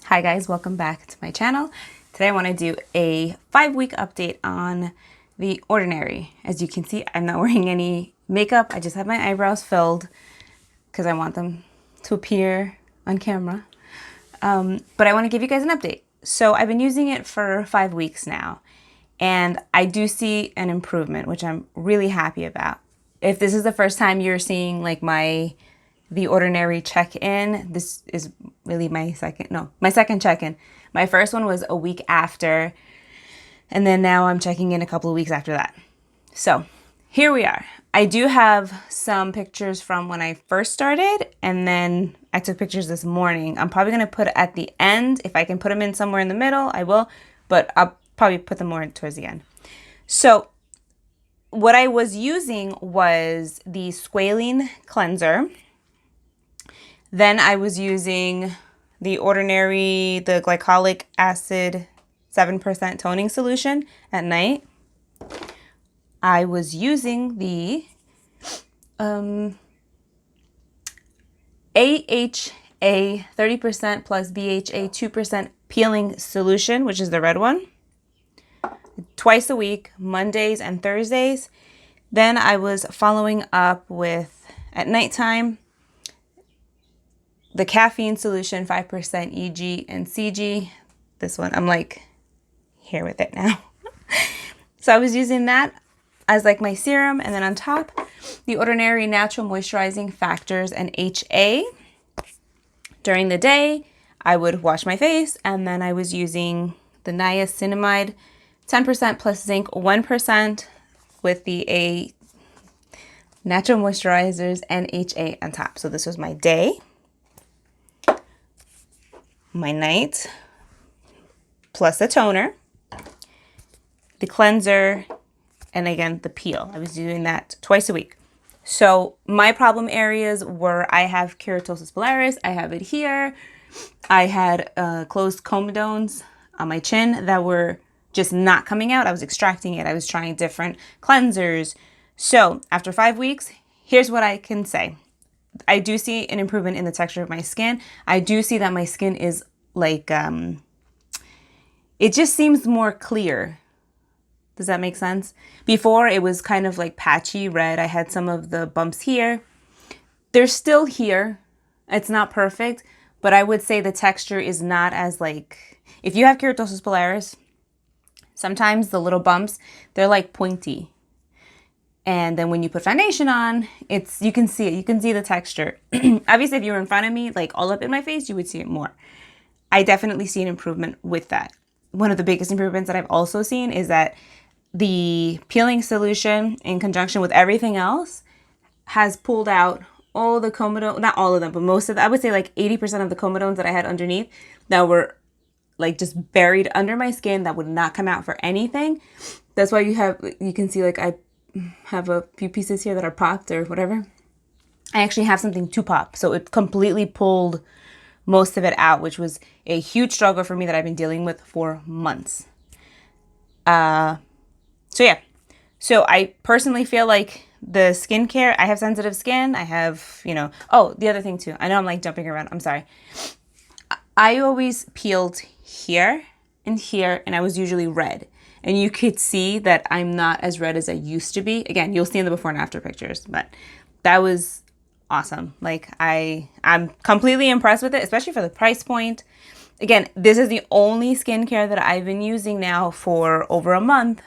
Hi guys, welcome back to my channel. Today I want to do a 5-week update on The Ordinary. As you can see, I'm not wearing any makeup. I just have my eyebrows filled because I want them to appear on camera. But I want to give you guys an update. So I've been using it for 5 weeks now, and I do see an improvement, which I'm really happy about. If this is the first time you're seeing like The Ordinary check-in, this is really my second check-in. My first one was a week after, and then now I'm checking in a couple of weeks after that. So here we are. I do have some pictures from when I first started, and then I took pictures this morning. I'm probably going to put it at the end. If I can put them in somewhere in the middle, I will, but I'll probably put them more towards the end. So what I was using was the Squalane Cleanser. Then I was using The Ordinary, the Glycolic Acid 7% toning solution at night. I was using the AHA 30% plus BHA 2% peeling solution, which is the red one, twice a week, Mondays and Thursdays. Then I was following up with, at nighttime, the Caffeine solution, 5% EG and CG. This one, I'm like here with it now. So I was using that as like my serum, and then on top, The Ordinary Natural Moisturizing Factors and HA. During the day, I would wash my face, and then I was using the Niacinamide, 10% plus Zinc, 1% with the natural moisturizers and HA on top. So this was my day. My night, plus the toner, the cleanser, and again, the peel. I was doing that twice a week. So my problem areas were, I have Keratosis Pilaris, I have it here. I had closed Comedones on my chin that were just not coming out. I was extracting it. I was trying different cleansers. So after 5 weeks, here's what I can say. I do see an improvement in the texture of my skin. I do see that my skin is like, it just seems more clear. Does that make sense? Before, it was kind of like patchy red. I had some of the bumps here. They're still here. It's not perfect, but I would say the texture is not as like, if you have Keratosis Pilaris, sometimes the little bumps, they're like pointy. And then when you put foundation on, you can see it. You can see the texture. Obviously, if you were in front of me, like all up in my face, you would see it more. I definitely see an improvement with that. One of the biggest improvements that I've also seen is that the peeling solution, in conjunction with everything else, has pulled out all the comedones, not all of them, but most of them. I would say like 80% of the comedones that I had underneath that were like just buried under my skin that would not come out for anything. That's why you can see like I have a few pieces here that are popped or whatever. I actually have something to pop. So it completely pulled most of it out, which was a huge struggle for me that I've been dealing with for months. So yeah. So I personally feel like the skincare, I have sensitive skin. I have, oh, the other thing too. I know I'm like jumping around. I'm sorry. I always peeled here and here, and I was usually red. And you could see that I'm not as red as I used to be. Again, you'll see in the before and after pictures, but that was awesome. Like I'm completely impressed with it, especially for the price point. Again, this is the only skincare that I've been using now for over a month.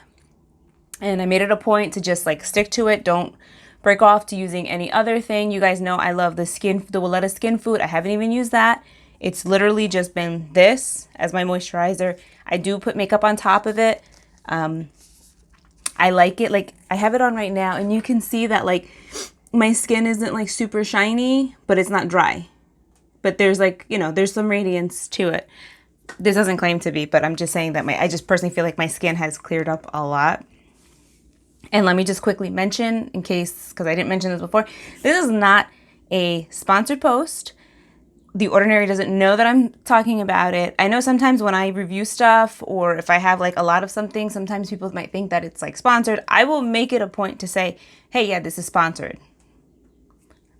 And I made it a point to just like stick to it. Don't break off to using any other thing. You guys know I love the Welletta Skin Food. I haven't even used that. It's literally just been this as my moisturizer. I do put makeup on top of it. I like it. Like I have it on right now, and you can see that like my skin isn't like super shiny, but it's not dry. But there's like, there's some radiance to it. This doesn't claim to be, but I'm just saying that I just personally feel like my skin has cleared up a lot. And let me just quickly mention, in case, because I didn't mention this before, this is not a sponsored post. The Ordinary doesn't know that I'm talking about it. I know sometimes when I review stuff, or if I have like a lot of something, sometimes people might think that it's like sponsored. I will make it a point to say, hey, yeah, this is sponsored.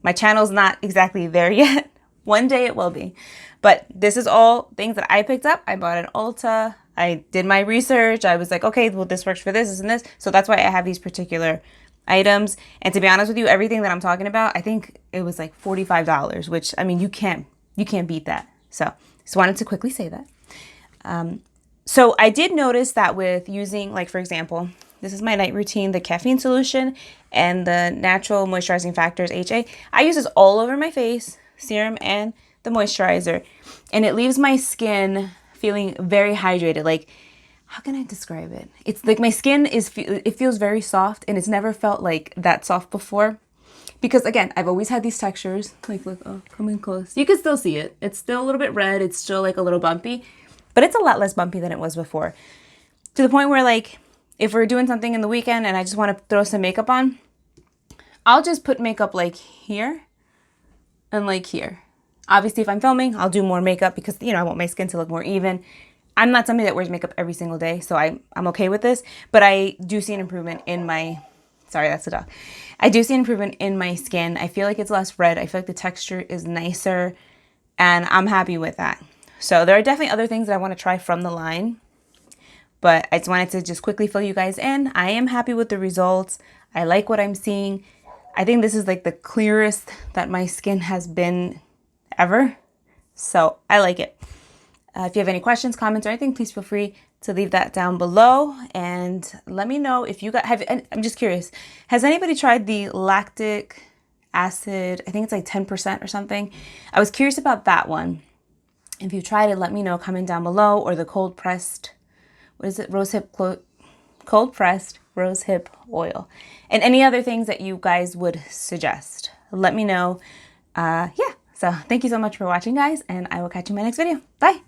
My channel's not exactly there yet, One day it will be. But this is all things that I picked up. I bought an Ulta. I did my research. I was like, okay, well, this works for this and this. So that's why I have these particular items. And to be honest with you, everything that I'm talking about, I think it was like $45, which, I mean, you can't beat that. So just wanted to quickly say that. So I did notice that with using, like, for example, this is my night routine, the caffeine solution and the natural moisturizing factors, HA. I use this all over my face, serum and the moisturizer, and it leaves my skin feeling very hydrated. Like, how can I describe it? It's like my skin it feels very soft, and it's never felt like that soft before. Because again, I've always had these textures. Like, look, oh, come in close. You can still see it. It's still a little bit red. It's still like a little bumpy, but it's a lot less bumpy than it was before. To the point where, like, if we're doing something in the weekend and I just want to throw some makeup on, I'll just put makeup like here and like here. Obviously, if I'm filming, I'll do more makeup because, you know, I want my skin to look more even. I'm not somebody that wears makeup every single day, so I'm okay with this. But I do see an improvement in my, sorry, that's the dog. I do see an improvement in my skin. I feel like it's less red. I feel like the texture is nicer, and I'm happy with that. So there are definitely other things that I want to try from the line, but I just wanted to just quickly fill you guys in. I am happy with the results. I like what I'm seeing. I think this is like the clearest that my skin has been ever. So I like it. If you have any questions, comments, or anything, please feel free to leave that down below. And let me know if you got, I'm just curious, has anybody tried the lactic acid? I think it's like 10% or something. I was curious about that one. If you've tried it, let me know, comment down below, or the cold pressed, what is it? Cold pressed rosehip oil, and any other things that you guys would suggest. Let me know. Yeah. So thank you so much for watching, guys, and I will catch you in my next video. Bye.